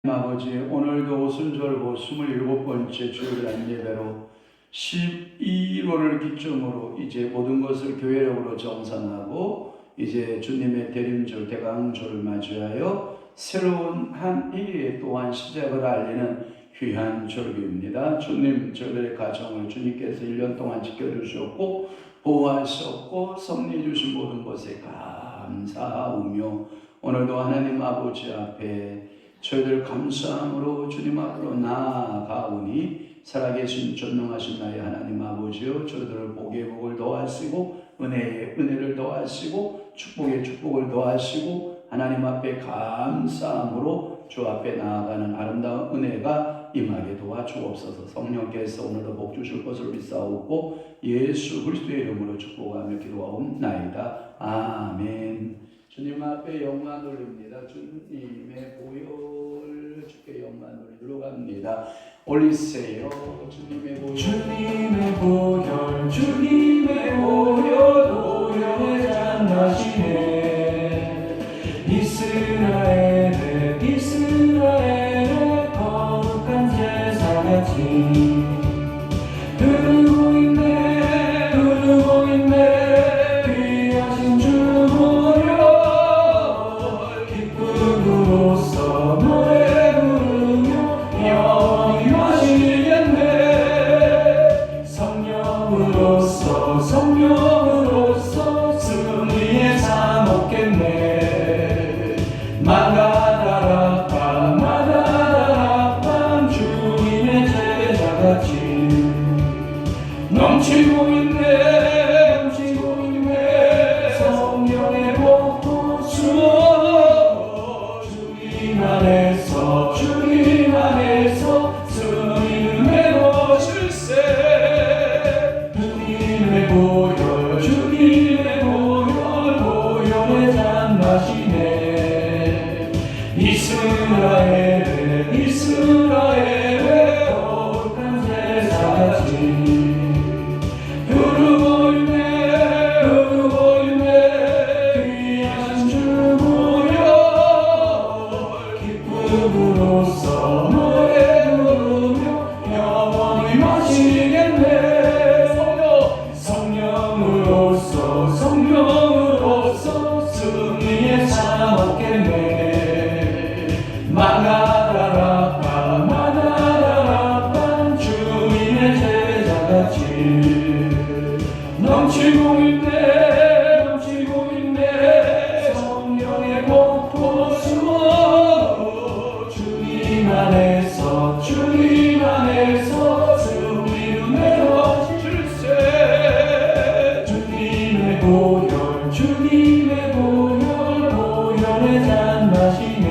아버지, 오늘도 순절고 27번째 주일날 예배로 12일을 기점으로 이제 모든 것을 교회력으로 정산하고 이제 주님의 대림절 대강조를 맞이하여 새로운 한 일의 또한 시작을 알리는 귀한 절기입니다. 주님, 저희들의 가정을 주님께서 1년 동안 지켜주셨고 보호하셨고 섭리해 주신 모든 것에 감사하며 오늘도 하나님 아버지 앞에 저희들 감사함으로 주님 앞으로 나아가오니 살아계신 전능하신 나의 하나님 아버지여, 저희들을 복의 복을 더하시고 은혜에 은혜를 더하시고 축복에 축복을 더하시고 하나님 앞에 감사함으로 주 앞에 나아가는 아름다운 은혜가 임하게 도와주옵소서. 성령께서 오늘도 복 주실 것을 믿사오고 예수 그리스도의 이름으로 축복하며 기도하옵나이다. 아멘. 주님 앞에 영광 돌립니다. 주님의 보혈 주께 영광 돌리러 갑니다. 올리세요. 주님의 보혈, 주님의 보혈, 주님의 보혈, 보혈의 잔나시네. 이스라엘의 거룩한 제사같이 흐르고 있네 귀하신 주 보혈. 기쁨으로써 노래 부르며 영원히 마시겠네. 성령으로서 승리의 삶 얻겠네. 마다라밤 주님의 제자같이 넘치고 있네. 성령의 복부수 주님 안에서 승리는 내놓으실세. 주님의 보혈, 보혈의 잔나시네. 이스라엘의 거룩한 제사같이 흐르고 있네 귀하신 주 보혈. 기쁨으로써 노래 부르며 영원히 마시겠네. 성령으로서 승리의 삶 얻겠네. 마다라밤 주님의 제자같이 넘치고 있네. 성령의 복부수 주님 안에서 승리는 내놓으실세. 주님의 보혈, 보혈의 잔나시네.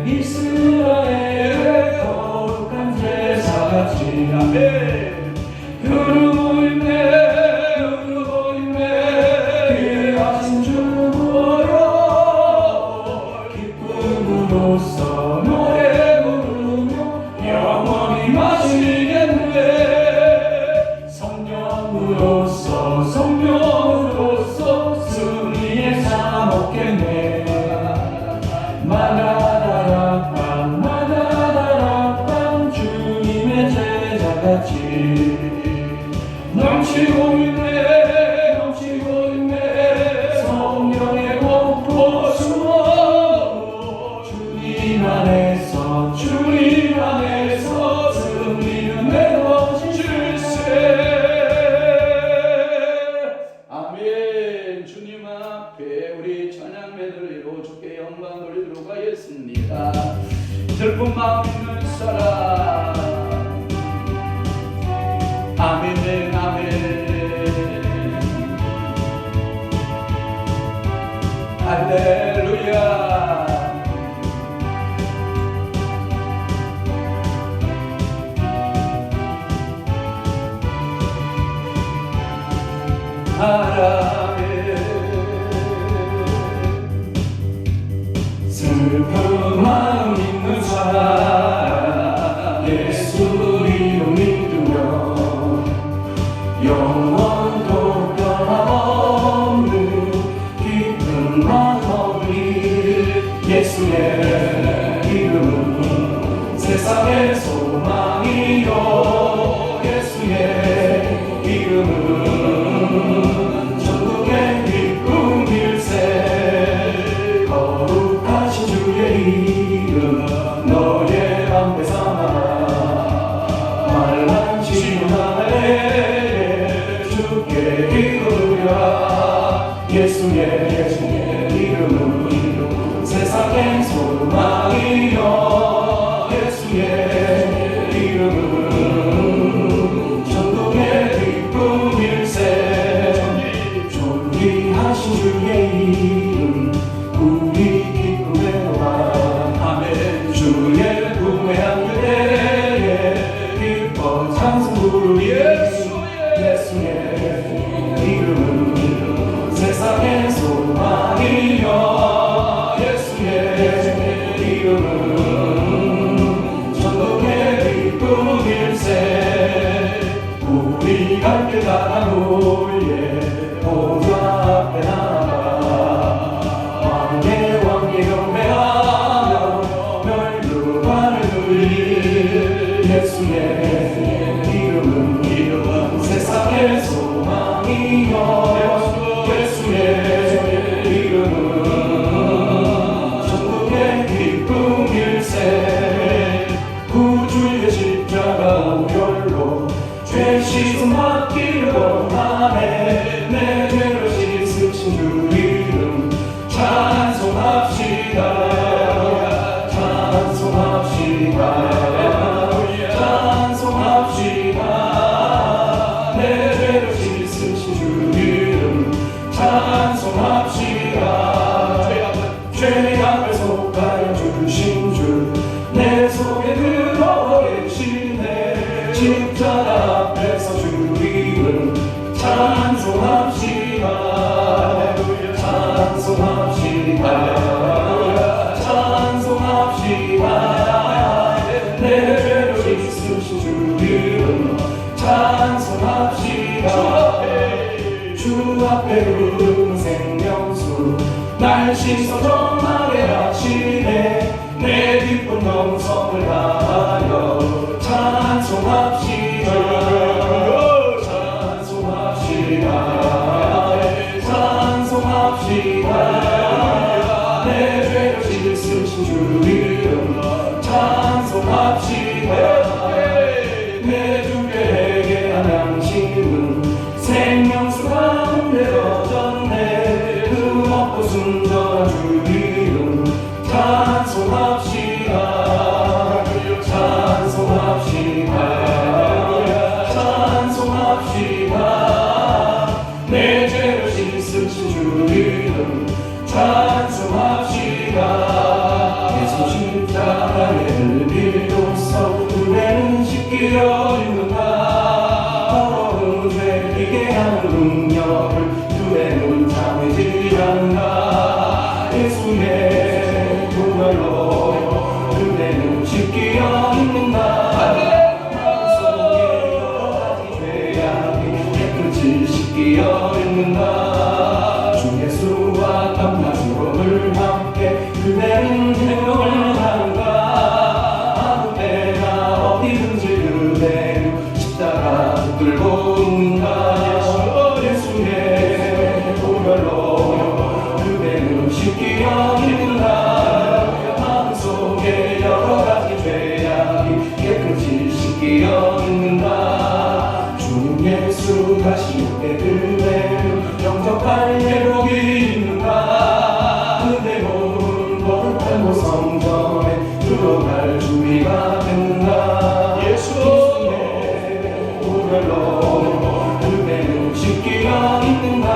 이스라엘의 거룩한 제사같이 흐르고 있네 귀하신 주 보혈. 기쁨으로써 노래 부르며 영원히 마시겠네. 성령으로서 승리의 삶 얻겠네. 마다라밤 주님의 제자같이 넘치고 있네. 성령의 복부수 주님 안에서 승리는 내놓으실세. 아멘. 주님 앞에 우리 찬양 메들리로 주께 영광 돌리도록 하겠습니다. 슬픈 마음 있는 사람, 아멘 아멘. 할렐루야. 슬픈 마음 있는 사람 예수 이름 믿으며 영원토록 변함없는 기쁜 마음 얻으리. 예수의 이름은 세상의 소망이요 예수의 이름은 천국의 기쁨일세 거룩하신 주의 이름 너의 방패 삼아 말만 지나네 주께 기도드려 예수의 이름은 세상의 소망이요 예수의 이름은 천국의 기쁨일세 존귀하신 주의 이름 우리 기쁨의 노래 아멘 주의 구매한 그대의 기뻐 찬송 부르리 예수의 이름은 세상의 소망이요 예수의 이름은 천국의 기쁨일세 우리 갈 길 가나홀예 보좌 앞에 나가 왕의 경배하며 멸류관을 누릴 예수의 이름은 세상의 소망이요 예수의 이름은 천국의 기쁨일세 구주의 십자가 우열로 죄 씻음 받기를 원하네 내 죄를 씻으신 주 이름 찬송합시다 찬송합시다 찬송합시다 내 죄를 씻으신 주 이름 찬송합시다 죄 앞에 속하여 주신 주 내 속에 들어와 계시네 십자가 앞에서 주 이름 찬송합시다 찬송합시다 찬송합시다 내 죄를 씻으신 주 이름 찬송합시다 주 앞에 흐르는 생명수 날 씻어 정하게 하시네 내 기쁜 영성을 다하여 찬송합시다 찬송합시다 찬송합시다 내 죄를 씻으신 주 이름 찬송합시다 내 주께 회개한 양심은 생명수 가운데 젖었네 그 먹고 순전한 주 이름 찬송합시다 찬송합시다 찬송합시다 내 죄를 씻으신 주 이름 찬송합시다 예수 십자가의 흘비로써 은혜는 씻기려 있는가 더러운 죄 이게 하는 능력을 그대는 참으지 않는가 예수의 구별로 그대는 씻기려 있는가 마음속에 여러가지 죄악이 깨끗이 씻기려 있는가 주 예수와 감나주로를 함께 그대는 행동을 하는가 아무 때나 어디든지 그대는 십자가 붙들고 있는가 예수의 구별로 그대는 씻기려 있는가 마음속에 여러가지 죄악이 깨끗이 씻기려 있는가 주님 예수 다시 오게 그대는 영접할 예복이 있는가 그대 몸은 거룩한 곳 성전에 들어갈 준비가 됐는가 예수의 구별로 그대는 씻기려 있는가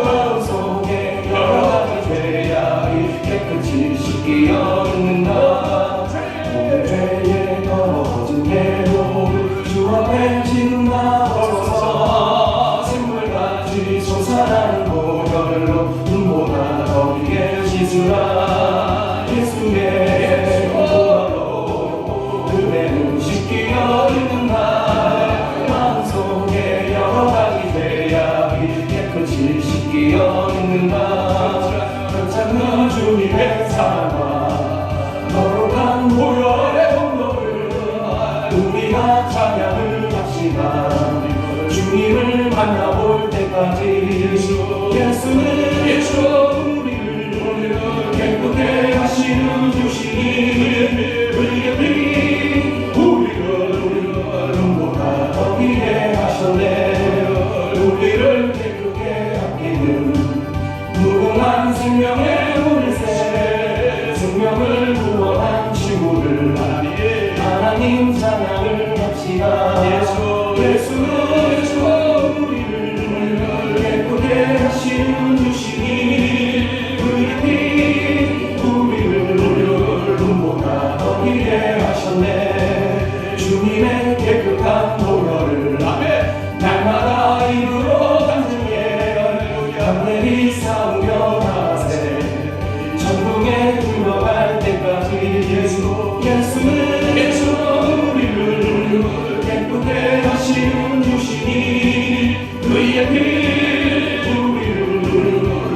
마음속에 여러가지 죄악이 깨끗이 씻기려 있는가 오늘 죄에 더러워진 내로를 주 앞에 지나서서 샘물같이 솟아나는 보혈로 눈보다 더 크게 씻으라 예수의 보혈로 그대는 씻기려 있는가 마음속에 여러가지 죄악이 깨끗이 씻기려 있는가 그 작은 주님의 사랑 하시는 주시니 우리의 피 우리를 눈보다 더 귀해 하셨네 우리를 깨끗게 아끼는 무궁한 생명의 물새 생명을 구원한 친구를 하나님 찬양을 합시다 예수는 우리를 깨끗게 하시는 주시니 우리의 피 우리를 눈보다 더 귀해 하셨네 주님의 깨끗한 보혈을 날마다 입으로 간증해 담대히 싸우며 나세 천국에 들어갈 때까지 예수는 우리를 깨끗게 하시는 주시니 그의 피 우리를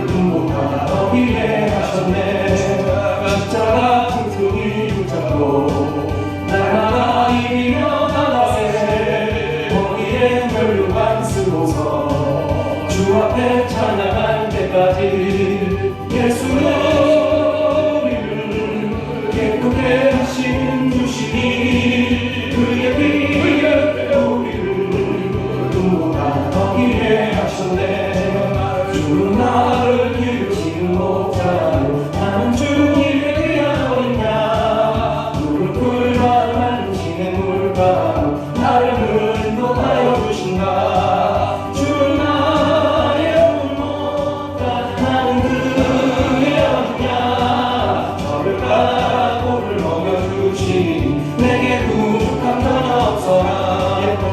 눈보다 더 귀해 하셨네 십자가 튼튼히 붙잡고 날마다 이기며 나가세 거기에 멸류관 쓰고서 주 앞에 찬양할 때까지 예수는 우리를 깨끗게 하신 주시니 그의 피 우리를 눈보다 더 귀해 하셨네 주는 나를 기르시는 목자요 나는 주님의 귀한 어린 양 누굴 꿀과 만지는 물가로 나를 인도하여 주신다 주는 나의 울목자 나는 그의 어린 양 저를 따라 꼴을 먹여주시니 내게 부족함 전혀 없어라 예쁜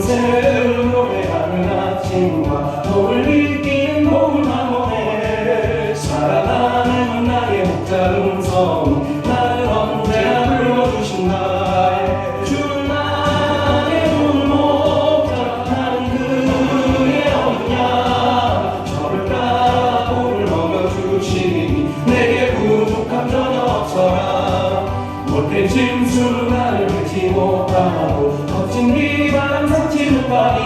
새를 노래하는 아침과 너를 이기는 몸을 마모해 살아가는 나의 목자 음성 나를 언제나 불러주신다 주는 나의 울목자 나는 그의 어린 양 저를 따라 꼴을 먹여주시니 내게 부족함 전혀 없어라 못된 짐승 나를 맺지 못하고 거친 비바람 삼치 못하니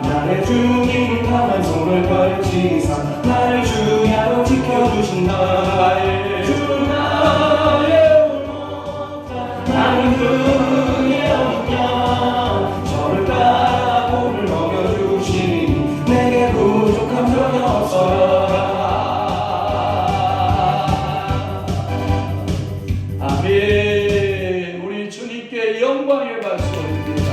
나의 주님 강한 손을 걸치사 나를 주야로 지켜주신다 주는 나의 울목자 나는 그의 어린 양 저를 따라 꼴을 먹여주시니 내게 부족함 전혀 없어라 아멘. 우리 주님께 영광의 박수 올립니다.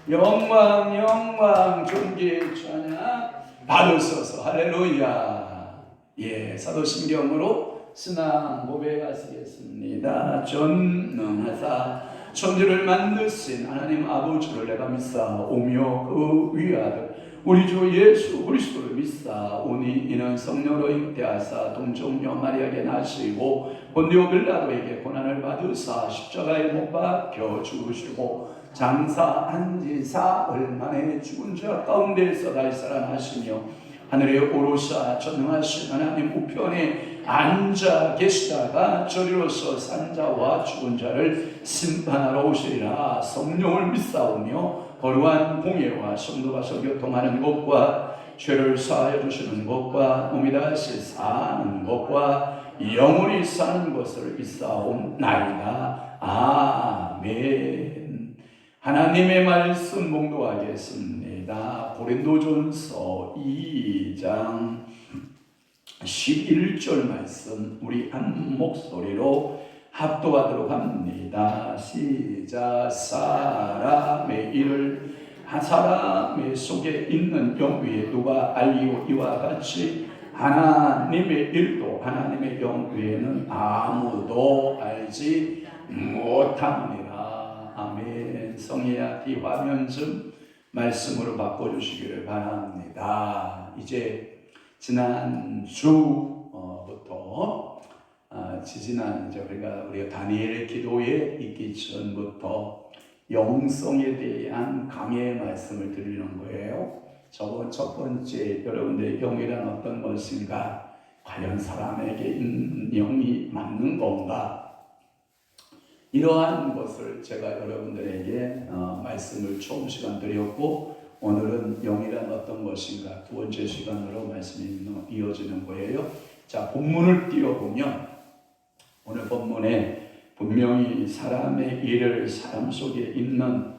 영광 영광 존귀 찬양 받으소서. 할렐루야. 예, 사도신경으로 신앙 고백하시겠습니다. 전능하사 천지를 만드신 하나님 아버지를 내가 믿사오며 그 위아들 우리 주 예수 그리스도를 믿사오니 이는 성령으로 잉태하사 동정녀 마리아에게 나시고 본디오 빌라도에게 고난을 받으사 십자가에 못 박혀 죽으시고 장사한 지 사흘 만에 죽은 자 가운데서 다시 살아나시며 하늘에 오르사 전능하신 하나님 우편에 앉아 계시다가 저리로서 산 자와 죽은 자를 심판하러 오시리라. 성령을 믿사오며 거룩한 공예와 성도가서 교통하는 것과 죄를 사하여 주시는 것과 몸이 다시 사는 것과 영원히 사는 것을 믿사옵나이다. 아멘. 하나님의 말씀 봉독하겠습니다. 고린도전서 2장 11절 말씀 우리 한 목소리로 합독하도록 합니다. 시작. 사람의 일을 사람의 속에 있는 영 위에 누가 알리오 이와 같이 하나님의 일도 하나님의 영 위에는 아무도 알지 못합니다. 아멘. 성혜야 이 화면 좀 말씀으로 바꿔주시기를 바랍니다. 이제 지난주부터 지지난 이제 우리가 다니엘 기도에 있기 전부터 영성에 대한 강의 말씀을 드리는 거예요. 저번 첫 번째 여러분들의 영이란 어떤 것인가, 과연 사람에게 영이 맞는 건가, 이러한 것을 제가 여러분들에게 말씀을 처음 시간 드렸고, 오늘은 영이란 어떤 것인가 두 번째 시간으로 말씀이 이어지는 거예요. 자, 본문을 띄워보면 오늘 본문에 분명히 사람의 일을 사람 속에 있는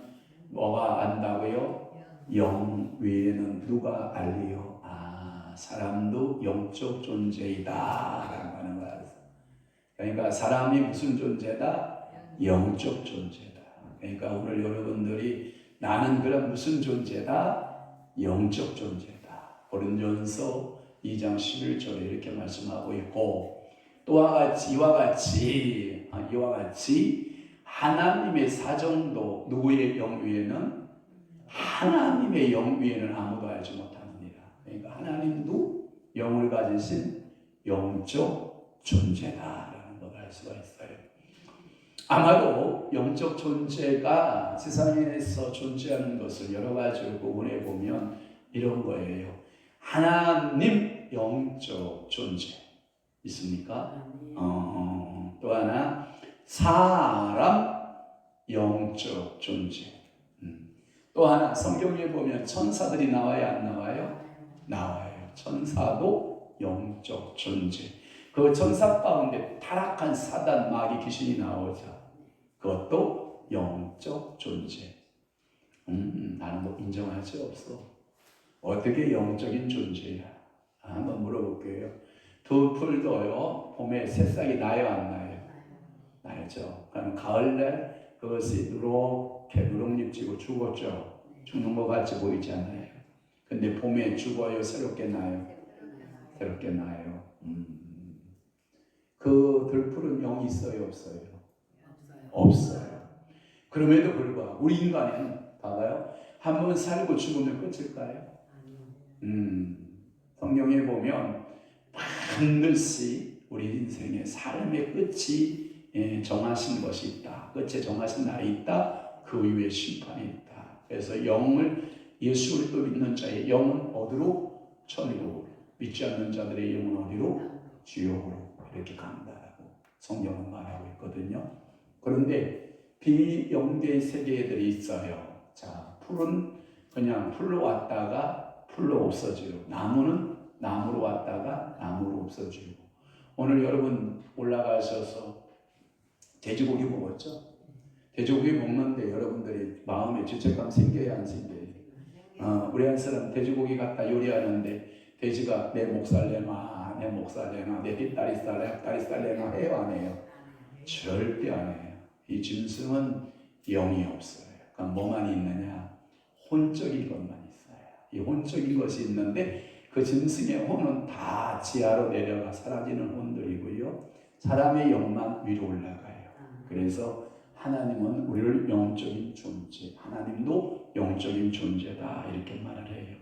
뭐가 안다고요? 영 외에는 누가 알리요? 아, 사람도 영적 존재이다 라고 하는 거야. 그러니까 사람이 무슨 존재다? 영적 존재다. 그러니까 오늘 여러분들이 나는 그럼 무슨 존재다? 영적 존재다. 고린도전서 2장 11절에 이렇게 말씀하고 있고, 이와 같이 하나님의 사정도 누구의 영 위에는? 하나님의 영 위에는 아무도 알지 못합니다. 그러니까 하나님도 영을 가지신 영적 존재다라는 걸 알 수가 있어요. 아마도 영적 존재가 세상에서 존재하는 것을 여러 가지로 구분해 보면 이런 거예요. 하나님 영적 존재 있습니까? 또 하나 사람 영적 존재. 또 하나 성경에 보면 천사들이 나와요, 안 나와요? 나와요. 천사도 영적 존재. 그 천사 가운데 타락한 사단 마귀 귀신이 나오죠. 그것도 영적 존재. 나는 뭐 인정할 수 없어. 어떻게 영적인 존재야? 한번 물어볼게요. 두 풀도요, 봄에 새싹이 나요, 안 나요? 나죠. 그럼 가을날 그것이 누렇게 누룩잎 지고 죽었죠. 죽는 것 같이 보이지 않아요? 근데 봄에 죽어요, 새롭게 나요? 새롭게 나요. 그 들풀은 영이 있어요, 없어요? 없어요. 그럼에도 불구하고 우리 인간은 봐봐요. 한 번 살고 죽으면 끝일까요? 성경에 보면 반드시 우리 인생의 삶의 끝이 정하신 것이 있다. 끝에 정하신 날이 있다. 그 이후에 심판이 있다. 그래서 영을 예수를 또 믿는 자의 영은 어디로? 천국으로. 믿지 않는 자들의 영은 어디로? 지옥으로 이렇게 간다라고 성경은 말하고 있거든요. 그런데 비영계 세계들이 있어요. 자, 풀은 그냥 풀로 왔다가 풀로 없어지고, 나무는 나무로 왔다가 나무로 없어지고. 오늘 여러분 올라가셔서 돼지고기 먹었죠? 돼지고기 먹는데 여러분들이 마음에 죄책감 생겨야 안 생겨요? 우리 한 사람 돼지고기 갖다 요리하는데 돼지가 내 목살 내놔, 내 목살 내놔, 내 뒷다리살 내놔 해요, 안 해요? 절대 안 해요. 이 짐승은 영이 없어요. 그러니까 뭐만 있느냐? 혼적인 것만 있어요. 이 혼적인 것이 있는데 그 짐승의 혼은 다 지하로 내려가 사라지는 혼들이고요. 사람의 영만 위로 올라가요. 그래서 하나님은 우리를 영적인 존재, 하나님도 영적인 존재다 이렇게 말을 해요.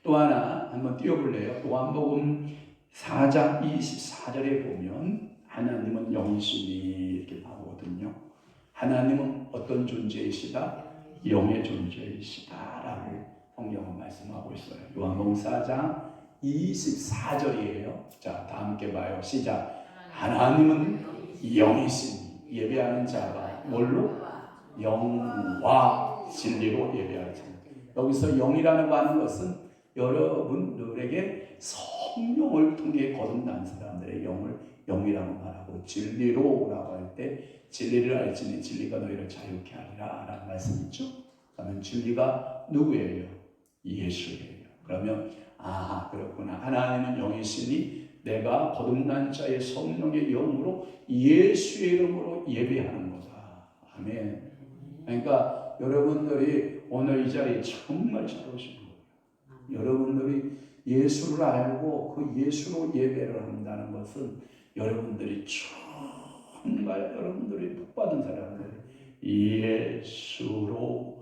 또 하나 한번 띄워볼래요? 요한복음 4장 24절에 보면 하나님은 영이시니 이렇게 나오거든요. 하나님은 어떤 존재이시다? 영의 존재이시다라고 성경은 말씀하고 있어요. 요한복음 4장 24절이에요. 자, 다 함께 봐요. 시작. 하나님은 영이시니 예배하는 자가 뭘로? 영과 진리로 예배하자. 여기서 영이라는 것은 여러분들에게 성령을 통해 거듭난 사람들의 영을 영이라고 말하고, 진리로라고 할 때 진리를 알지니 진리가 너희를 자유케 하리라 라는 말씀 있죠. 그러면 진리가 누구예요? 예수예요. 그러면 그렇구나. 하나님은 영이시니 내가 거듭난 자의 성령의 영으로 예수의 이름으로 예배하는 거다. 아멘. 그러니까 여러분들이 오늘 이 자리에 정말 잘 오신 거예요. 여러분들이 예수를 알고 그 예수로 예배를 한다는 것은 여러분들이 정말 여러분들이 복받은 사람들, 예수로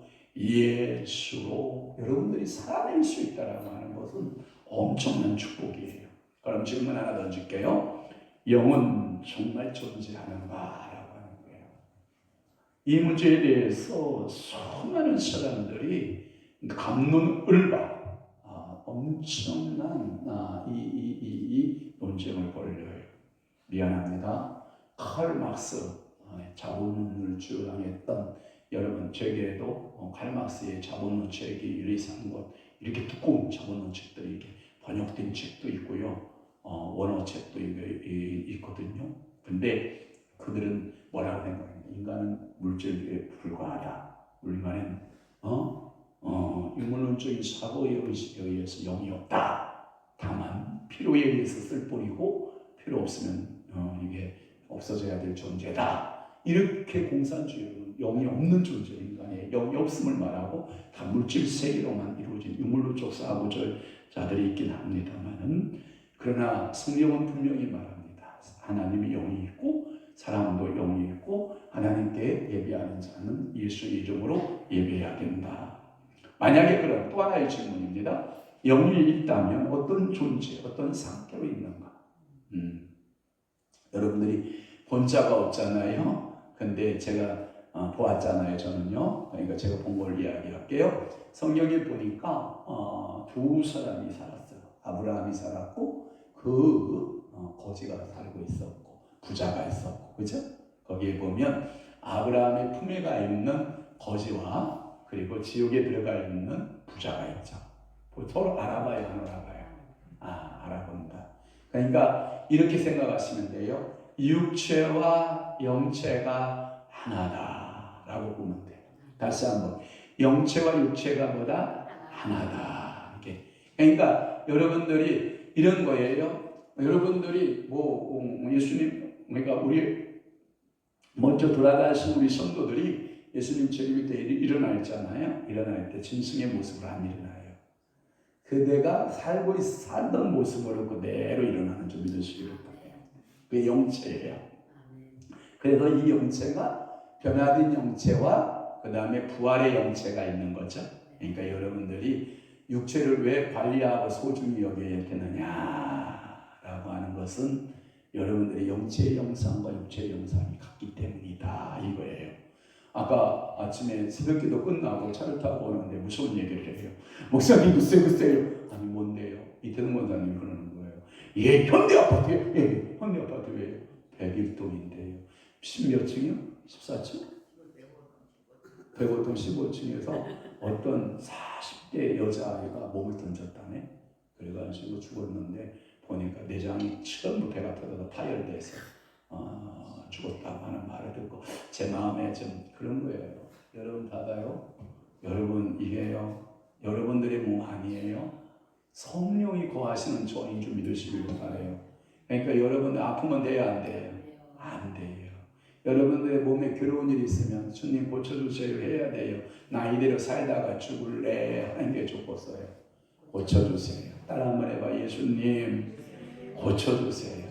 여러분들이 살아낼 수 있다라고 하는 것은 엄청난 축복이에요. 그럼 질문 하나 던질게요. 영은 정말 존재하는가라고 하는 거예요. 이 문제에 대해서 수많은 사람들이 갑론을박 엄청난 이 논쟁을 벌여요. 미안합니다. 칼 막스 자본론을 주장했던 여러분, 제게도 칼 막스의 자본론 책이 1, 2, 3권 이렇게 두꺼운 자본론 책들이 이렇게 번역된 책도 있고요. 원어책도 있거든요. 근데 그들은 뭐라고 생각해요? 인간은 물질에 불과하다. 인간은 유물론적인 사고의 의식에 의해서 영이 없다. 다만 필요에 의해서 쓸 뿐이고 필요 없으면 이게 없어져야 될 존재다. 이렇게 공산주의는 영이 없는 존재, 인간의 영이 없음을 말하고 다 물질 세계로만 이루어진 유물론적 사고자들이 있긴 합니다만은, 그러나 성경은 분명히 말합니다. 하나님의 영이 있고 사람도 영이 있고 하나님께 예배하는 자는 예수의 이름으로 예배해야 된다. 만약에 그런 또 하나의 질문입니다. 영이 있다면 어떤 존재, 어떤 상태로 있는가? 여러분들이 본 자가 없잖아요. 근데 제가 보았잖아요. 저는요. 그러니까 제가 본 걸 이야기할게요. 성경에 보니까 두 사람이 살았어요. 아브라함이 살았고 거지가 살고 있었고 부자가 있었고, 그죠? 거기에 보면 아브라함의 품에 가 있는 거지와 그리고 지옥에 들어가 있는 부자가 있죠. 서로 알아봐요, 안 알아봐요? 알아본다. 그러니까 이렇게 생각하시면 돼요. 육체와 영체가 하나다라고 보면 돼요. 다시 한번, 영체와 육체가 뭐다? 하나다. 이렇게. 그러니까 여러분들이 이런 거예요. 여러분들이 예수님, 그러니까 우리 먼저 돌아가신 우리 성도들이 예수님 재림 때 일어나있잖아요. 일어날 때 짐승의 모습으로 안 일어나요. 그대가 살던 모습으로 그대로 일어나는 줄 믿으시기 바랍니다. 그게 영체예요. 그래서 이 영체가 변화된 영체와 그 다음에 부활의 영체가 있는 거죠. 그러니까 여러분들이 육체를 왜 관리하고 소중히 여겨야 되느냐라고 하는 것은 여러분들의 영체의 영상과 육체의 영상이 같기 때문이다, 이거예요. 아까 아침에 새벽기도 끝나고 차를 타고 오는데 무서운 얘기를 해요. 목사님 글쎄요. 아니 뭔데요? 이태동 원장님이 그러는 거예요. 예, 현대아파트예요. 예, 현대아파트 왜요? 101동인데요. 10몇 층이요? 14층? 105동 15층에서 어떤 40대 여자아이가 몸을 던졌다네. 그래가지고 죽었는데 보니까 내장이 처음으로 배가 터져서 파열돼서 죽었다고 하는 말을 듣고 제 마음에 좀 그런 거예요. 여러분 받아요? 여러분 이게요, 여러분들의 몸 아니에요. 성령이 거하시는 존인 줄 믿으시길 바라요. 그러니까 여러분들 아프면 돼요, 안 돼요? 안 돼요. 여러분들의 몸에 괴로운 일이 있으면 주님 고쳐주세요 해야 돼요. 나 이대로 살다가 죽을래 하는 게 좋겠어요. 고쳐주세요. 따라 한번 해봐. 예수님 고쳐주세요.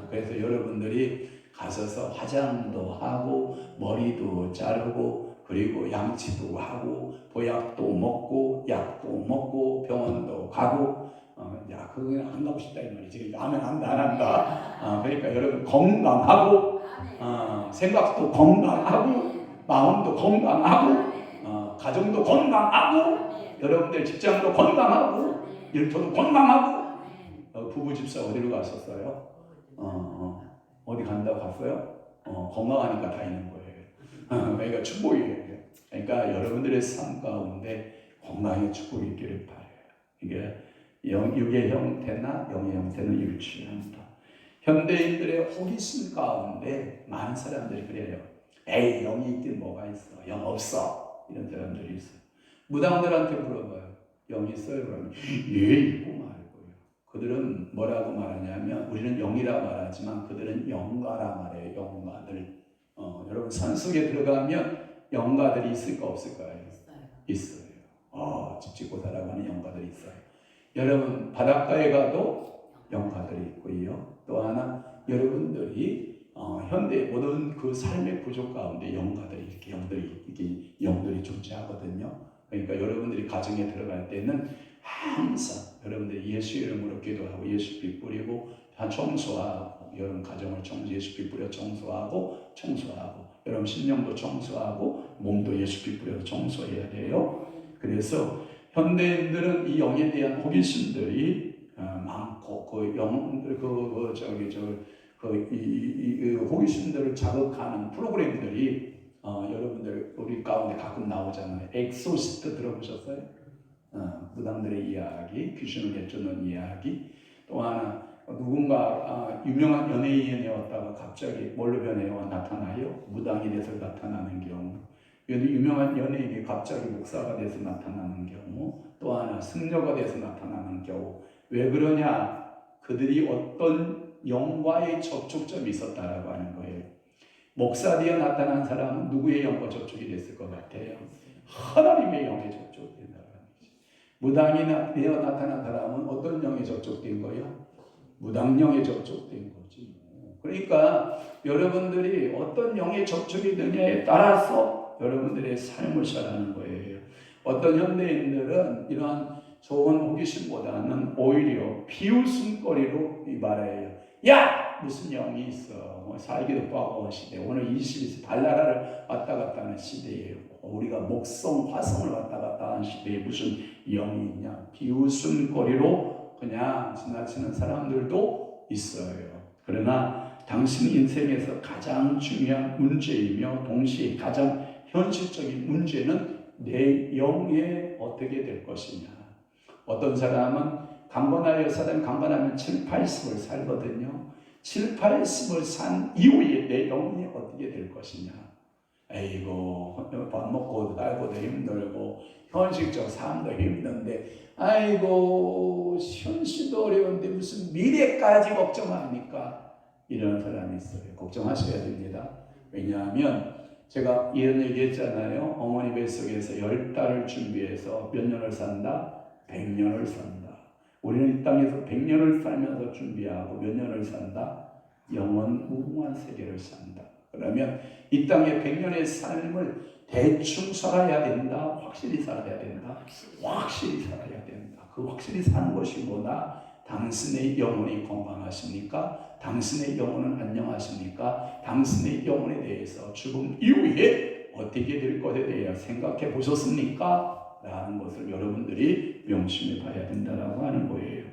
그래서 여러분들이 가셔서 화장도 하고 머리도 자르고 그리고 양치도 하고 보약도 먹고 약도 먹고 병원도 가고 그건 안 가고 싶다 이 말이지. 아멘. 안 한다. 그러니까 여러분 건강하고 생각도 건강하고 마음도 건강하고 가정도 건강하고 여러분들 직장도 건강하고 일터도 건강하고. 부부 집사 어디로 갔었어요? 어디 간다고 갔어요? 건강하니까 다니는 거예요. 그러니까 축복이에요. 그러니까 여러분들의 삶 가운데 건강의 축복이 있기를 바라요. 이게 육의 형태나 영의 형태는 일치합니다. 현대인들의 호기심 가운데 많은 사람들이 그래요. 에이, 영이 있긴 뭐가 있어. 영 없어. 이런 사람들이 있어요. 무당들한테 물어봐요. 영이 있어요? 그러면 예, 있고 말고요. 그들은 뭐라고 말하냐면 우리는 영이라 말하지만 그들은 영가라 말해요. 영가들. 여러분 산속에 들어가면 영가들이 있을까 없을까요? 있어요. 집 짓고 살아가는 영가들이 있어요. 여러분 바닷가에 가도 영가들이 있고요. 또 하나 여러분들이 현대 모든 그 삶의 구조 가운데 영들이 존재하거든요. 그러니까 여러분들이 가정에 들어갈 때는 항상 여러분들이 예수 이름으로 기도하고 예수빛 뿌리고 청소하고 여러분 가정을 예수빛 뿌려 청소하고 여러분 심령도 청소하고 몸도 예수빛 뿌려서 청소해야 돼요. 그래서 현대인들은 이 영에 대한 호기심들이 많고 호기심들을 자극하는 프로그램들이 여러분들 우리 가운데 가끔 나오잖아요. 엑소시스트 들어보셨어요? 무당들의 이야기, 귀신을 내쫓는 이야기. 또 하나 누군가 유명한 연예인이었다가 갑자기 뭘로 변해요? 나타나요? 무당이 돼서 나타나는 경우. 유명한 연예인이 갑자기 목사가 돼서 나타나는 경우, 또 하나 승려가 돼서 나타나는 경우. 왜 그러냐? 그들이 어떤 영과의 접촉점이 있었다라고 하는 거예요. 목사 되어 나타난 사람은 누구의 영과 접촉이 됐을 것 같아요? 하나님의 영에 접촉된 사람이지. 무당이 되어 나타난 사람은 어떤 영에 접촉된 거예요? 무당령에 접촉된 거지. 그러니까 여러분들이 어떤 영에 접촉이 되냐에 따라서 여러분들의 삶을 살아가는 거예요. 어떤 현대인들은 이러한 좋은 호기심보다는 오히려 비웃음거리로 말해요. 야! 무슨 영이 있어. 살기도 뻐거운 시대. 오늘 22세 달나라를 왔다 갔다 하는 시대예요. 우리가 목성, 화성을 왔다 갔다 하는 시대에 무슨 영이 있냐. 비웃음거리로 그냥 지나치는 사람들도 있어요. 그러나 당신 인생에서 가장 중요한 문제이며 동시에 가장 현실적인 문제는 내 영에 어떻게 될 것이냐. 어떤 사람은 강건하여 사람이 강건하면 7, 80을 살거든요. 7, 80을 산 이후에 내 영이 어떻게 될 것이냐. 아이고 밥 먹고도 살고도 힘들고 현실적 삶도 힘든데 아이고 현실도 어려운데 무슨 미래까지 걱정합니까? 이런 사람이 있어요. 걱정하셔야 됩니다. 왜냐하면 제가 이런 얘기 했잖아요. 어머니 뱃속에서 10달을 준비해서 몇 년을 산다? 100년을 산다. 우리는 이 땅에서 100년을 살면서 준비하고 몇 년을 산다? 영원 무궁한 세계를 산다. 그러면 이 땅의 100년의 삶을 대충 살아야 된다? 확실히 살아야 된다? 확실히 살아야 된다. 그 확실히 사는 것이 뭐다? 당신의 영혼이 건강하십니까? 당신의 영혼은 안녕하십니까? 당신의 영혼에 대해서 죽음 이후에 어떻게 될 것에 대해 생각해 보셨습니까? 라는 것을 여러분들이 명심해 봐야 된다라고 하는 거예요.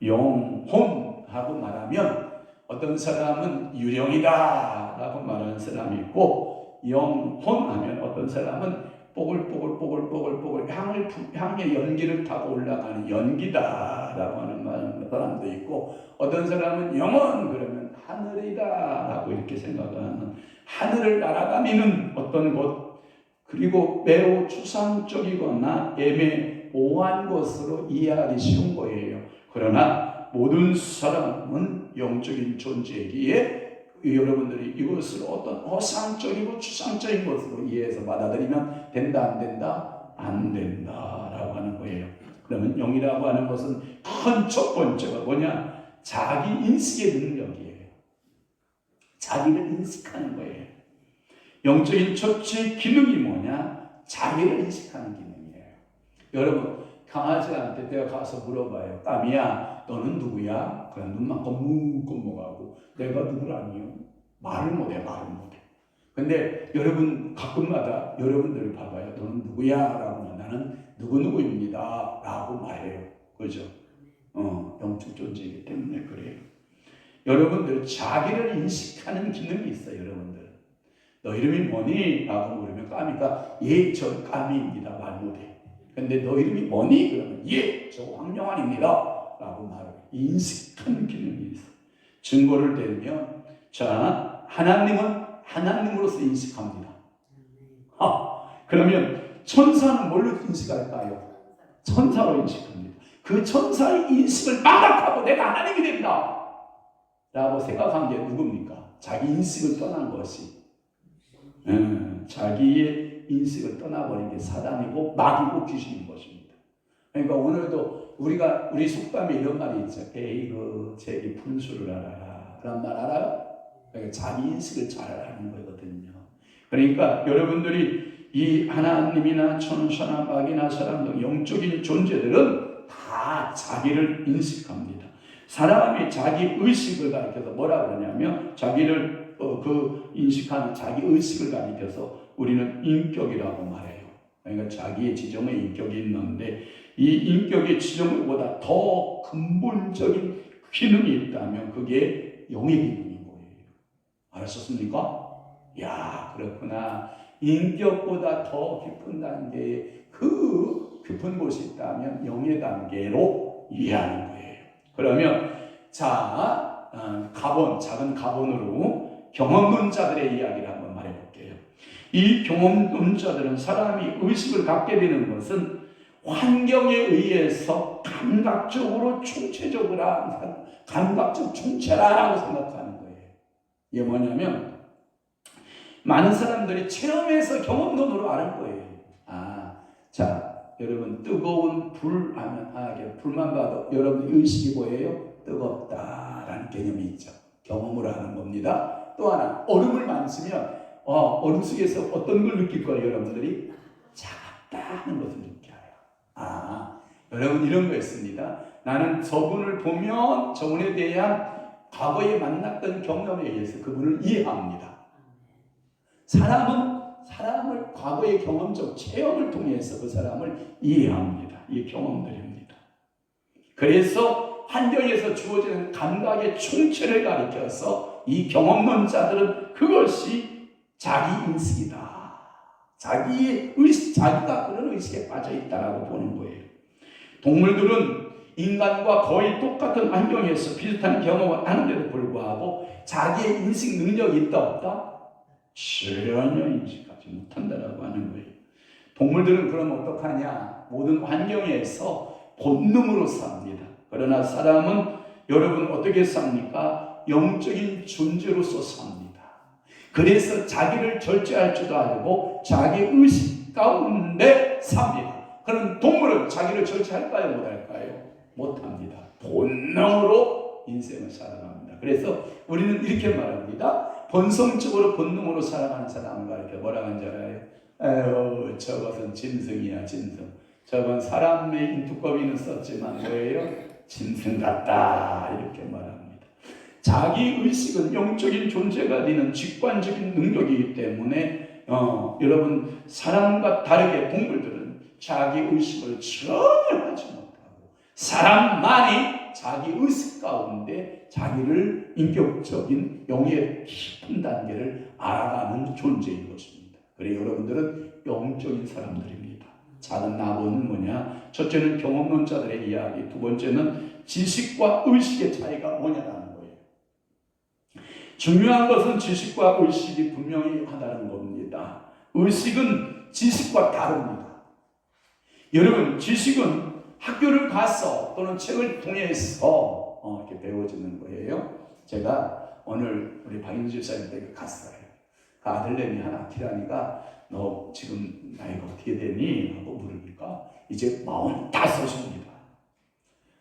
영혼하고 말하면 어떤 사람은 유령이다 라고 말하는 사람이 있고, 영혼하면 어떤 사람은 뽀글뽀글 향의 연기를 타고 올라가는 연기다 라고 하는 사람도 있고, 어떤 사람은 영혼 그러면 하늘이다 라고 이렇게 생각하는, 하늘을 날아다니는 어떤 것, 그리고 매우 추상적이거나 애매모호한 것으로 이해하기 쉬운 거예요. 그러나 모든 사람은 영적인 존재이기에 여러분들이 이것을 어떤 허상적이고 추상적인 것으로 이해해서 받아들이면 된다 안 된다? 안 된다 라고 하는 거예요. 그러면 영이라고 하는 것은 큰 첫 번째가 뭐냐? 자기 인식의 능력이에요. 자기를 인식하는 거예요. 영적인 첫째 기능이 뭐냐? 자기를 인식하는 기능이에요. 여러분 강아지한테 내가 가서 물어봐요. 까미야 너는 누구야? 그냥 눈만 검목검목하고 내가 누구라니요? 말을 못해. 근데 여러분 가끔마다 여러분들 봐봐요. 너는 누구야? 라고 하면 나는 누구누구입니다 라고 말해요. 그죠? 영적 존재이기 때문에 그래요. 여러분들 자기를 인식하는 기능이 있어요. 여러분들 너 이름이 뭐니? 라고 물으면 까미가 예, 저 까미입니다. 말 못해. 근데 너 이름이 뭐니? 그러면 예, 저 황영환입니다. 라고 말을 인식하는 기능이 있어. 증거를 대면 자, 하나님은 하나님으로서 인식합니다. 그러면 천사는 뭘로 인식할까요? 천사로 인식합니다. 그 천사의 인식을 망각하고 내가 하나님이 된다 라고 생각한 게 누굽니까? 자기 인식을 떠난 것이 자기의 인식을 떠나버린 게 사단이고 마귀고 귀신인 것입니다. 그러니까 오늘도 우리 속담에 이런 말이 있죠. 에이그 제기 분수를 알아라 라는 말 알아요? 그러니까 자기 인식을 잘 하는 거거든요. 그러니까 여러분들이 이 하나님이나 천사나 마귀나 사람 등 영적인 존재들은 다 자기를 인식합니다. 사람이 자기 의식을 가리켜서 뭐라 그러냐면 자기를 인식하는 자기 의식을 가리켜서 우리는 인격이라고 말해요. 그러니까 자기의 지정의 인격이 있는데 이 인격의 지정보다 더 근본적인 기능이 있다면 그게 영의 기능인 거예요. 알았습니까? 야, 그렇구나. 인격보다 더 깊은 단계에 그 깊은 곳이 있다면 영의 단계로 이해하는 거예요. 그러면 자, 작은 가본으로 경험론자들의 이야기를 한번 말해볼게요. 이 경험론자들은 사람이 의식을 갖게 되는 것은 환경에 의해서 감각적으로 총체적으로 감각적 총체라고 생각하는 거예요. 이게 뭐냐면 많은 사람들이 체험해서 경험론으로 아는 거예요. 자, 여러분 뜨거운 불 하면 불만 봐도 여러분 의식이 뭐예요? 뜨겁다라는 개념이 있죠. 경험으로 하는 겁니다. 또 하나 얼음을 만지면 얼음 속에서 어떤 걸 느낄 거예요? 여러분들이 차갑다는 것을 느껴요. 여러분 이런 거 있습니다. 나는 저분을 보면 저분에 대한 과거에 만났던 경험에 의해서 그분을 이해합니다. 사람을 과거의 경험적 체험을 통해서 그 사람을 이해합니다. 이게 경험들입니다. 그래서 환경에서 주어지는 감각의 총체를 가리켜서 이 경험론자들은 그것이 자기 인식이다. 자기의 의식, 자기가 그런 의식에 빠져 있다라고 보는 거예요. 동물들은 인간과 거의 똑같은 환경에서 비슷한 경험을 하는데도 불구하고 자기의 인식 능력이 있다 없다? 전혀 인식하지 못한다라고 하는 거예요. 동물들은 그럼 어떡하냐? 모든 환경에서 본능으로 삽니다. 그러나 사람은 여러분 어떻게 삽니까? 영적인 존재로서 삽니다. 그래서 자기를 절제할 줄도 알고 자기 의식 가운데 삽니다. 그럼 동물은 자기를 절제할까요? 못할까요? 못합니다. 본능으로 인생을 살아갑니다. 그래서 우리는 이렇게 말합니다. 본성적으로 본능으로 살아가는 사람과 이렇게 뭐라고 하는지 알아요? 에휴, 저것은 짐승이야, 짐승. 저건 사람의 인투꺼비는 썼지만 뭐예요? 짐승 같다. 이렇게 말합니다. 자기 의식은 영적인 존재가 되는 직관적인 능력이기 때문에 여러분 사람과 다르게 동물들은 자기 의식을 전혀 하지 못하고 사람만이 자기 의식 가운데 자기를 인격적인 영의 깊은 단계를 알아가는 존재인 것입니다. 그래서 여러분들은 영적인 사람들입니다. 작은 나무는 뭐냐? 첫째는 경험론자들의 이야기, 두 번째는 지식과 의식의 차이가 뭐냐라는 거예요. 중요한 것은 지식과 의식이 분명히 하다는 겁니다. 의식은 지식과 다릅니다. 여러분, 지식은 학교를 가서 또는 책을 통해서 이렇게 배워지는 거예요. 제가 오늘 우리 박인주 집사님 댁에 갔어요. 그 아들내미 하나, 기란이가 너 지금 나이가 어떻게 되니? 하고 물으니까 이제 45입니다.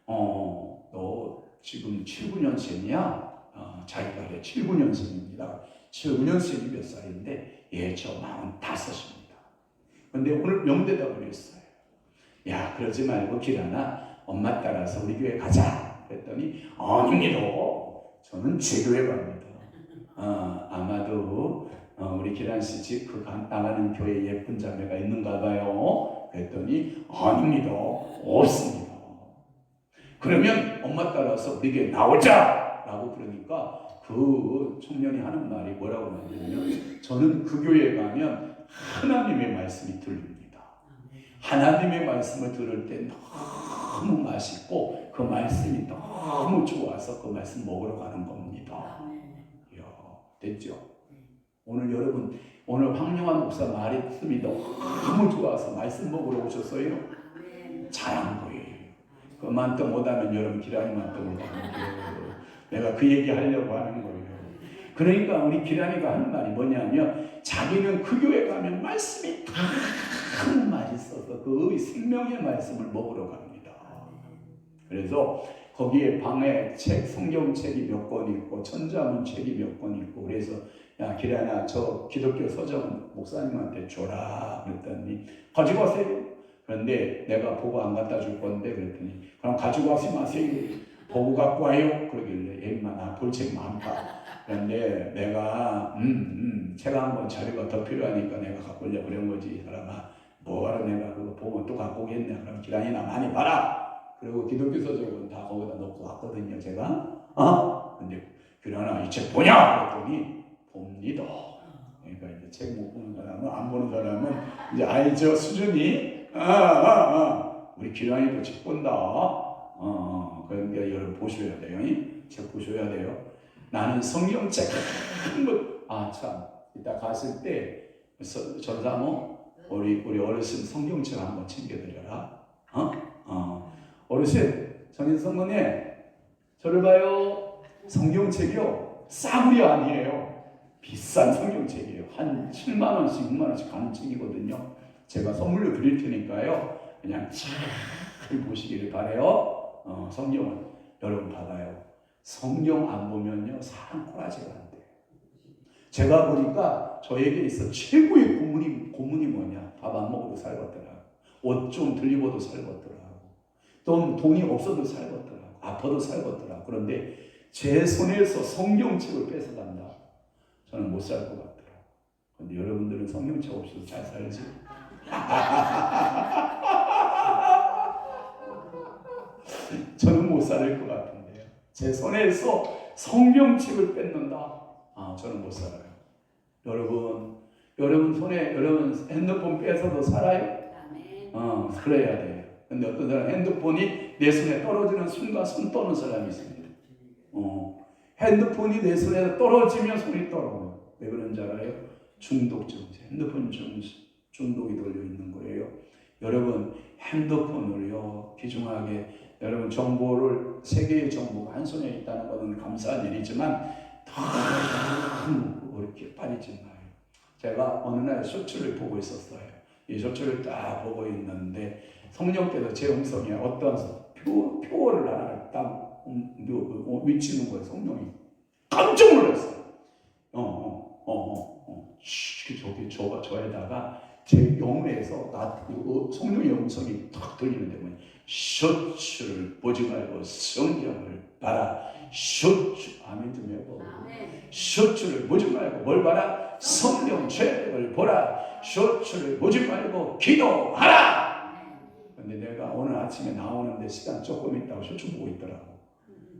너 지금 79년생이야? 자기가 그래 79년생입니다. 79년생이 몇 살인데 저 45입니다. 근데 오늘 명대답을 했어요. 야, 그러지 말고 기란아, 엄마 따라서 우리 교회 가자. 그랬더니 아닙니다. 저는 제 교회 갑니다. 아마도 우리 기란씨 집 그 나가는 교회 예쁜 자매가 있는가 봐요. 그랬더니 아닙니다. 없습니다. 그러면 엄마 따라서 우리 교회 나오자! 라고 그러니까 그 청년이 하는 말이 뭐라고 하냐면 저는 그 교회에 가면 하나님의 말씀이 들립니다. 하나님의 말씀을 들을 때 너무 맛있고 그 말씀이 너무 좋아서 그 말씀 먹으러 가는 겁니다. 이야, 됐죠? 오늘 여러분, 오늘 황영환 목사 말씀이 너무 좋아서 말씀 먹으러 오셨어요? 잘한 거예요. 그만 또 못하면 여러분 기란이만 또 못하는 내가 그 얘기 하려고 하는 거예요. 그러니까 우리 기란이가 하는 말이 뭐냐면 자기는 그 교회 가면 말씀이 너무 맛있어서 그 생명의 말씀을 먹으러 갑니다. 그래서 거기에 방에 성경책이 몇 권 있고 천자문 책이 몇 권 있고 그래서 야 기란아 저 기독교 서적은 목사님한테 줘라 그랬더니 가지고 가세요. 그런데 내가 보고 안 갖다 줄 건데 그랬더니 그럼 가지고 가지 마세요. 보고 갖고 와요. 그러길래 얘마 나 볼 책 많다. 그런데 내가 책 한 권 자료가 더 필요하니까 내가 갖고 오려고 그런 거지. 사람아 뭐하러 내가 그거 보면 또 갖고 오겠냐. 그럼 기란이나 많이 봐라. 그리고 기독교 서적은 다 거기다 놓고 왔거든요. 제가 근데 기란아 이 책 보냐? 그랬더니 봅니다. 그러니까 이제 책 못 보는 사람은 안 보는 사람은 이제 알죠 수준이. 우리 기란이도 책 본다. 그러니까 여러분 보셔야 돼요. 책 보셔야 돼요. 나는 성경책 참 이따 갔을 때 전사모 우리 어르신 성경책 한번 챙겨드려라. 어르신 전인 성모님 저를 봐요. 성경책이요 싸구려 아니에요. 비싼 성경책이에요. 한 7만 원씩 6만 원씩 가는 책이거든요. 제가 선물로 드릴 테니까요. 그냥 잘 보시기를 바래요. 성경은 여러분 봐봐요. 성경 안 보면요 사람 꼬라지가 안 돼요. 제가 보니까 저에게 있어 최고의 고문이 뭐냐? 밥 안 먹어도 살겠더라고. 옷 좀 들리고도 살겠더라고. 또 돈이 없어도 살겠더라고. 아파도 살겠더라고. 그런데 제 손에서 성경책을 뺏어간다. 저는 못 살 것 같더라고. 그런데 여러분들은 성경책 없이도 잘 살지? 저는 못 살 것 같은데요. 제 손에서 성경책을 뺏는다. 저는 못 살아요. 여러분 손에 여러분 핸드폰 뺏어도 살아요? 그래야 돼요. 근데 어떤 사람 핸드폰이 내 손에 떨어지는 순간 손 떠는 사람이 있습니다. 핸드폰이 내 손에 떨어지면 손이 떨어요. 왜 그런지 알아요? 중독증, 핸드폰 중독이 걸려 있는 거예요. 여러분 핸드폰을요 귀중하게 여러분 정보를 세계의 정보가 한 손에 있다는 것은 감사한 일이지만 너무 이렇게 빠지지 마요. 제가 어느 날 쇼츠를 보고 있었어요. 이 쇼츠를 딱 보고 있는데 성령께서 제 음성에 어떤 표어를 하나를 딱 외치는 거예요. 성령이 깜짝 놀랐어요. 저에다가 제 영에서 성령의 음성이 탁 들리는데 뭐냐? 쇼츠를 보지 말고 성경을 봐라. 쇼츠 아멘 좀 해보. 쇼츠를 보지 말고 뭘 봐라? 성령 죄를 보라. 쇼츠를 보지 말고 기도하라. 근데 내가 오늘 아침에 나오는데 시간 조금 있다고 쇼츠 보고 있더라고.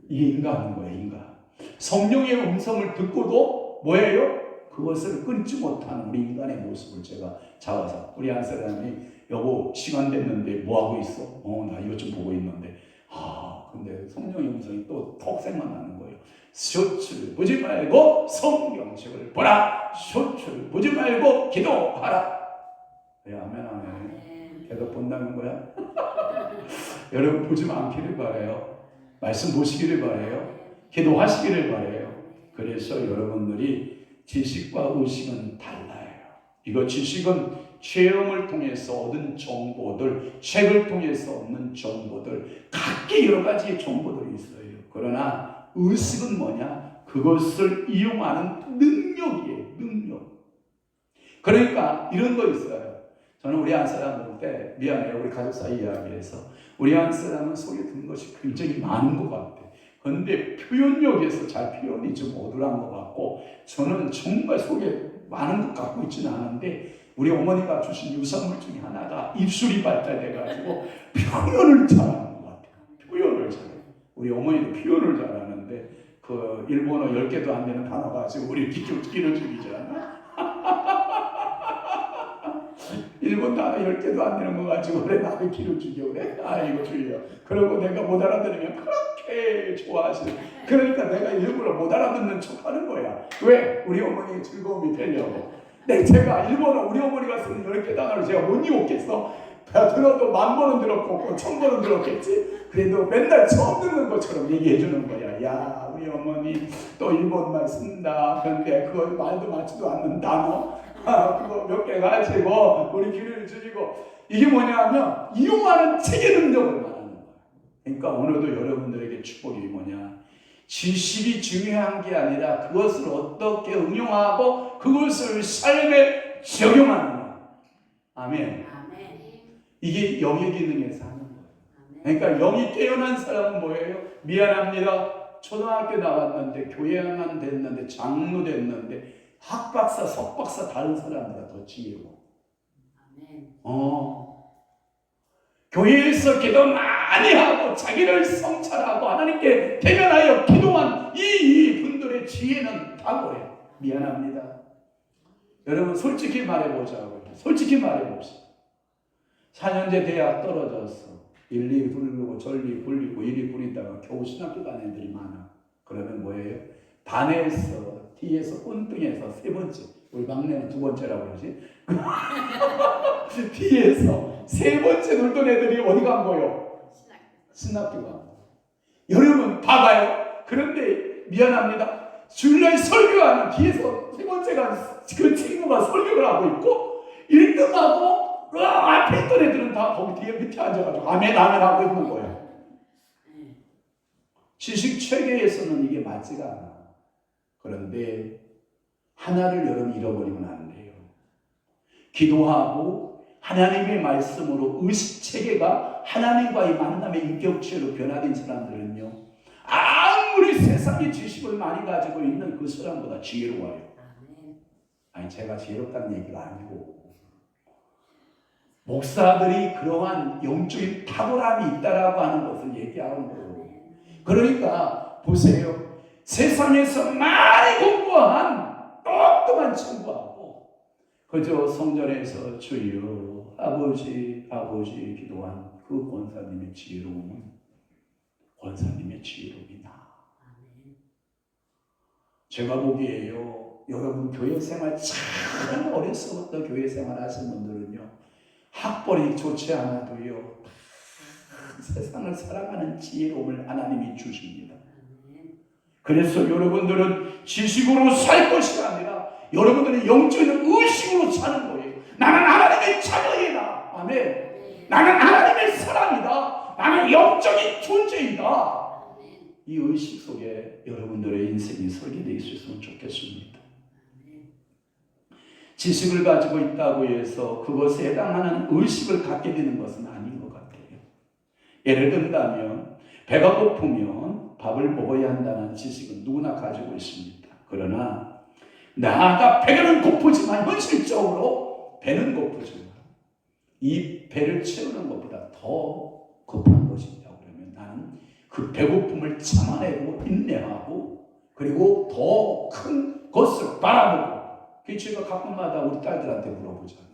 이게 인간인 거예요, 인간. 성령의 음성을 듣고도 뭐예요? 그것을 끊지 못하는 우리 인간의 모습을 제가 잡아서 우리 한 사람이 여보 시간 됐는데 뭐하고 있어? 나 이것 좀 보고 있는데 근데 성령의 음성이 또 톡생만 나는 거예요. 쇼츠를 보지 말고 성경책을 보라. 쇼츠를 보지 말고 기도하라. 아멘. 계속 본다는 거야? 여러분 보지 않기를 바라요. 말씀 보시기를 바라요. 기도하시기를 바라요. 그래서 여러분들이 지식과 의식은 달라요. 이거 지식은 체험을 통해서 얻은 정보들, 책을 통해서 얻는 정보들, 각기 여러 가지의 정보들이 있어요. 그러나 의식은 뭐냐? 그것을 이용하는 능력이에요. 능력. 그러니까 이런 거 있어요. 저는 우리 한 사람 볼 때 미안해요. 우리 가족 사이 이야기해서 우리 한 사람은 속에 든 것이 굉장히 많은 것 같아. 그런데 표현력에서 잘 표현이 좀 어눌한 것 같고 저는 정말 속에 많은 것 갖고 있지는 않은데 우리 어머니가 주신 유산물 중에 하나가 입술이 발달돼가지고 표현을 잘하는 것 같아요. 표현을 잘해요. 우리 어머니도 표현을 잘하는데 그 일본어 10개도 안 되는 단어 가지고 우리 기를 죽이잖아. 일본 단어 10개도 안 되는 거 가지고 그래 나도 기를 죽여 그래. 이거 주여. 그러고 내가 못 알아들으면 그렇게 좋아하시네. 그러니까 내가 일부러 못 알아듣는 척하는 거야. 왜? 우리 어머니의 즐거움이 되려고. 제가 일본어 우리 어머니가 쓰는 10개 단어를 제가 못 이용했겠어? 들어도 10,000번은 들었고 1,000번은 들었겠지? 그래도 맨날 처음 듣는 것처럼 얘기해 주는 거야. 야 우리 어머니 또 일본말 쓴다. 그런데 그거 말도 맞지도 않는 단어 그거 몇 개 가지고 우리 귀를 죽이고 이게 뭐냐면 이용하는 책의 능력을 말하는 거야. 그러니까 오늘도 여러분들에게 축복이 뭐냐? 지식이 중요한 게 아니라 그것을 어떻게 응용하고 그것을 삶에 적용하는 거야. 아멘. 이게 영의 기능에서 하는 거예요. 그러니까 영이 깨어난 사람은 뭐예요? 미안합니다. 초등학교 나왔는데 교회만 됐는데 장로 됐는데 학박사, 석박사 다른 사람보다 더 지혜고. 교회에서 기도 많이 하고 자기를 성찰하고 하나님께 대면하여 기도한 이 분들의 지혜는 탁월해요. 미안합니다. 여러분 솔직히 말해보자고요. 솔직히 말해봅시다. 4년제 대학 떨어졌어. 일리 굴리고 전리 굴리고 이리 굴리다가 겨우 신학교 가는 애들이 많아. 그러면 뭐예요? 반에서 D에서 꼴등에서 세 번째, 우리 막내는 두 번째라고 그러지? D에서 세 번째 놀던 애들이 어디 간 거예요? 신학교 간 거. 여러분 봐봐요. 그런데 미안합니다. 주일날 설교하는 뒤에서 세 번째가 그 친구가 설교를 하고 있고 1등하고 앞에 있던 애들은 다 거기 뒤에 밑에 앉아가지고 아멘 아멘 하고 있는 거예요. 지식 체계에서는 이게 맞지가 않아. 그런데 하나를 여러분 잃어버리면 안 돼요. 기도하고 하나님의 말씀으로 의식 체계가 하나님과의 만남의 인격체로 변화된 사람들은요, 아무리 세상의 지식을 많이 가지고 있는 그 사람보다 지혜로워요. 아니 제가 지혜롭다는 얘기가 아니고 목사들이 그러한 영적인 탁월함이 있다라고 하는 것을 얘기하는 거예요. 그러니까 보세요. 세상에서 많이 공부한 똑똑한 친구하고 그저 성전에서 주여 아버지 기도한 그 권사님의 지혜로움은 권사님의 지혜로움이 나. 제가 보기에요. 여러분 교회 생활 참 어려서부터 교회 생활 하신 분들은요. 학벌이 좋지 않아도요. 세상을 살아가는 지혜로움을 하나님이 주십니다. 그래서 여러분들은 지식으로 살 것이 아니라 여러분들은 영적인 의식으로 사는 거예요. 나는 하나님의 자녀이다. 아멘. 나는 하나님의 사람이다. 나는 영적인 존재이다. 이 의식 속에 여러분들의 인생이 설계되어 있었으면 좋겠습니다. 지식을 가지고 있다고 해서 그것에 해당하는 의식을 갖게 되는 것은 아닌 것 같아요. 예를 든다면 배가 고프면 밥을 먹어야 한다는 지식은 누구나 가지고 있습니다. 그러나 나가 배는 고프지만 현실적으로 배는 고프지만 이 배를 채우는 것보다 더 급한 것이 있다고 그러면 나는 그 배고픔을 참아내고 인내하고 그리고 더 큰 것을 바라보고 그 제가 가끔마다 우리 딸들한테 물어보잖아요.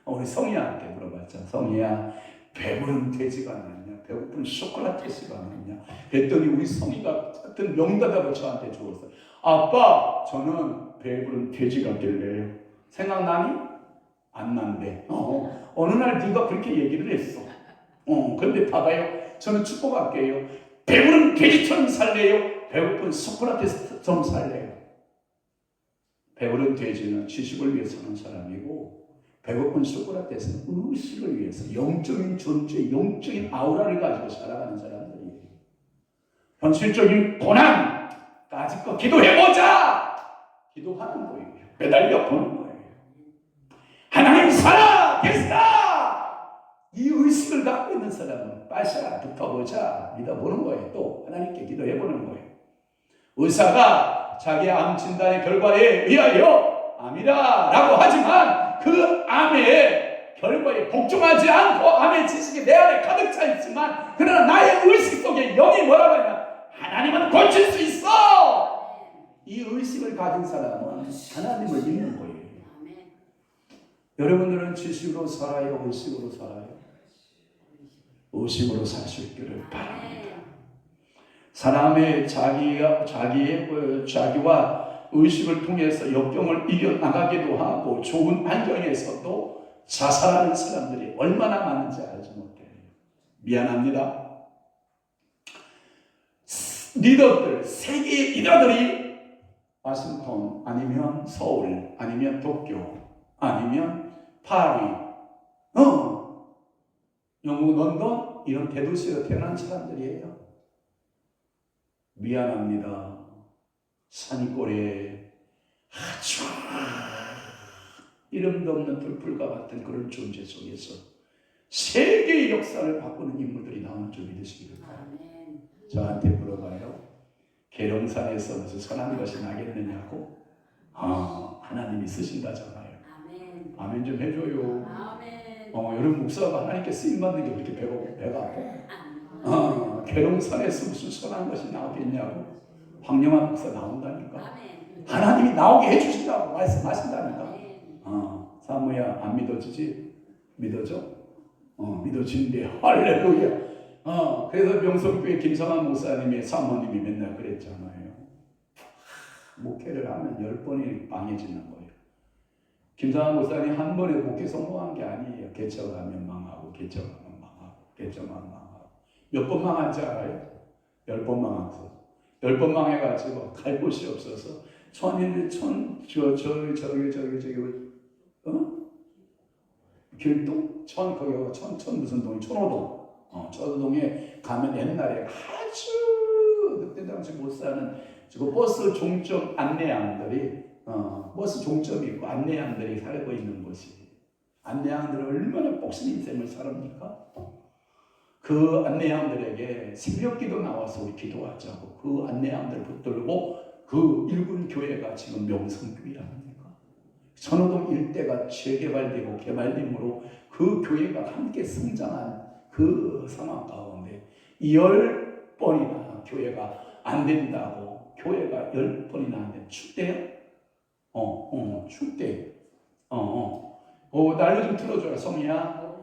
우리 성희한테 물어봤잖아. 성희야 배부른 돼지가 나냐? 배고픈 쇼콜라테스가 나냐? 그랬더니 우리 성희가 같은 명대답을 저한테 주었어요. 아빠 저는 배부른 돼지가 될래요. 생각나니? 안 난대. 어느 날 네가 그렇게 얘기를 했어. 그런데 봐봐요. 저는 축복할게요. 배부른 돼지처럼 살래요? 배고픈 소크라테스처럼 살래요? 배부른 돼지는 지식을 위해 사는 사람이고 배고픈 소크라테스는 의식을 위해서 영적인 존재, 영적인 아우라를 가지고 살아가는 사람들이에요. 현실적인 고난까지 거 기도해보자! 기도하는 거예요. 매달려 보는 거예요. 하나님 살아계시다! 이 의식을 갖고 있는 사람은 빠샤 붙어보자 믿어보는 거예요. 또 하나님께 기도해보는 거예요. 의사가 자기 암 진단의 결과에 의하여 암이다 라고 하지만 그 암의 결과에 복종하지 않고 암의 지식이 내 안에 가득 차 있지만 그러나 나의 의식 속에 영이 뭐라고 하냐 하나님은 고칠 수 있어. 이 의식을 가진 사람은 하나님을 믿는 거예요. 여러분들은 지식으로 살아요? 의식으로 살아요? 의식으로 사실기를 바랍니다. 사람의 자기와 의식을 통해서 역경을 이겨나가기도 하고 좋은 환경에서도 자살하는 사람들이 얼마나 많은지 알지 못해요. 미안합니다. 리더들, 세계 리더들이 와싱턴 아니면 서울 아니면 도쿄 아니면 파리 영국 런던 이런 대도시로 태어난 사람들이에요. 미안합니다. 산골에 아주 이름도 없는 들풀과 같은 그런 존재 속에서 세계의 역사를 바꾸는 인물들이 나오는 줄 믿으시기를 바랍니다. 저한테 물어봐요. 계룡산에서 무슨 선한 것이 나겠느냐고? 하나님이 쓰신다잖아요. 아멘 좀 해줘요. 여러분 목사가 하나님께 쓰임받는 게 그렇게 배가 아파? 계룡산에서 무슨 선한 것이 나오겠냐고? 황영환 목사 나온다니까. 하나님이 나오게 해주신다고 말씀하신다니까. 사무야 안 믿어지지? 믿어져? 믿어진대. 할렐루야. 그래서 명성교회 김성환 목사님의 사모님이 맨날 그랬잖아요. 목회를 하면 10번이 망해지는 거예요. 김성환 목사님 한 번에 목회 성공한 게 아니에요. 개척하면 망하고, 개척하면 망하고, 개척하면 망하고. 몇 번 망한지 알아요? 10번 망했어. 10번 망해가지고 갈 곳이 없어서 길동? 거기가 천 무슨 동이? 천호동. 천호동에 가면 옛날에 아주 그때 당시 못 사는 버스 종점 안내양들이 버스 종점이 있고 안내양들이 살고 있는 곳이. 안내양들은 얼마나 복신 인생을 살합니까? 그 안내양들에게 새벽기도 나와서 우리 기도하자고 그 안내양들 붙들고 그 일군 교회가 지금 명성교회랍니다. 천호동 일대가 재개발되고 개발됨으로 그 교회가 함께 성장한 그 상황 가운데 10번이나 교회가 안 된다고, 교회가 10번이나 안 된다고. 축대요? 축대. 날로 좀 틀어줘라, 성이야.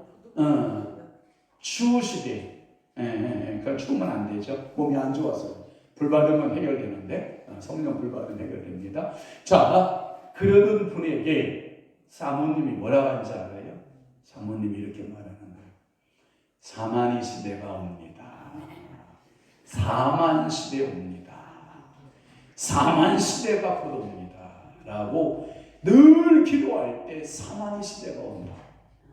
추우시대. 그러니까 추우면 안 되죠. 몸이 안 좋아서. 불 받으면 해결되는데, 성령 불 받으면 해결됩니다. 자, 그러던 분에게 사모님이 뭐라고 하는지 알아요? 사모님이 이렇게 말하는 거예요. 사만이 시대가 옵니다. 사만 시대 옵니다. 사만 시대가 곧 옵니다. 라고 늘 기도할 때 사만이 시대가 온다.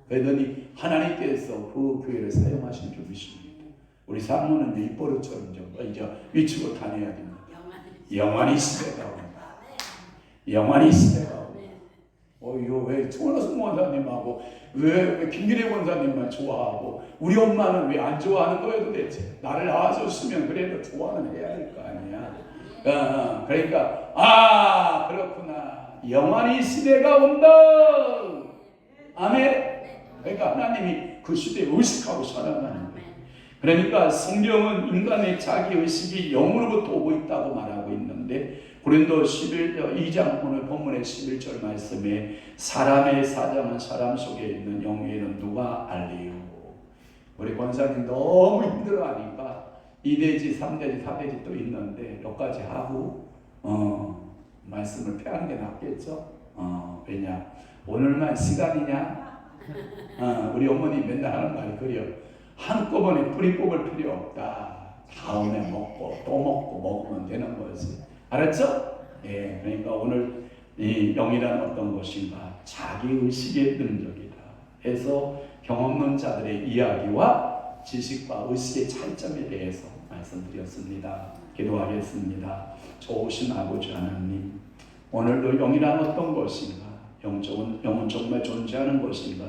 그러더니 하나님께서 그 교회를 사용하신 줄 믿습니다. 우리 사모는 입버릇처럼 이제 위치고 다녀야 됩니다. 영원히 시대가 온다. 영원히 시대가 온다. 이거 왜 초원호승 원사님하고 왜 김기래 원사님만 좋아하고 우리 엄마는 왜 안 좋아하는 거예요 도대체? 나를 낳아줬으면 그래도 좋아는 해야 될 거 아니야. 그러니까 그렇구나. 영원히 시대가 온다. 아멘. 그러니까 하나님이 그 시대에 의식하고 살아가는 거예요. 그러니까 성경은 인간의 자기의식이 영으로부터 오고 있다고 말하고 있는데 고린도 2장 오늘 본문의 11절 말씀에 사람의 사정은 사람 속에 있는 영에는 누가 알리요. 우리 권사님 너무 힘들어하니까 2대지 3대지 4대지 또 있는데 여기까지 하고 말씀을 펴는 게 낫겠죠. 왜냐 오늘만 시간이냐. 우리 어머니 맨날 하는 말이 그래요. 한꺼번에 뿌리 뽑을 필요 없다. 다음에 먹고 또 먹고 먹으면 되는 거지. 알았죠? 예, 그러니까 오늘 이 영이란 어떤 것인가? 자기의식의 능력이다. 해서 경험론 자들의 이야기와 지식과 의식의 차이점에 대해서 말씀드렸습니다. 기도하겠습니다. 좋으신 아버지 하나님, 오늘도 영이란 어떤 것인가? 영은 정말 존재하는 것인가?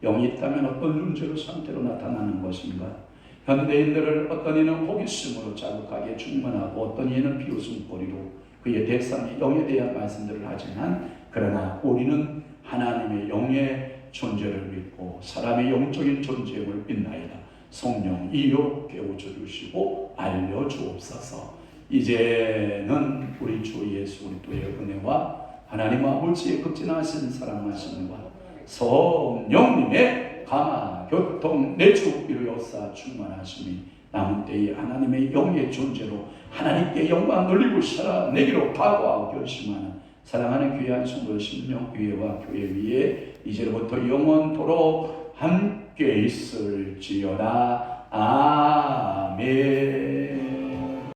영이 있다면 어떤 존재로 상태로 나타나는 것인가? 현대인들을 어떤 이는 호기심으로 자극하게 충만하고 어떤 이는 비웃음거리로 그의 대상의 영에 대한 말씀들을 하지만 그러나 우리는 하나님의 영의 존재를 믿고 사람의 영적인 존재임을 믿나이다. 성령 이요 깨우쳐 주시고 알려주옵소서. 이제는 우리 주 예수 그리스도의 은혜와 하나님 아버지의 극진하신 사랑하심과 성령님의 감화, 교통, 내주 이루어서 충만하심이 남은 때에 하나님의 영의 존재로 하나님께 영광 돌리고 살아내기로 각오하고 결심하는 사랑하는 귀한 성도 심령교회와 교회 위에 이제부터 영원토록 함께 있을지어다.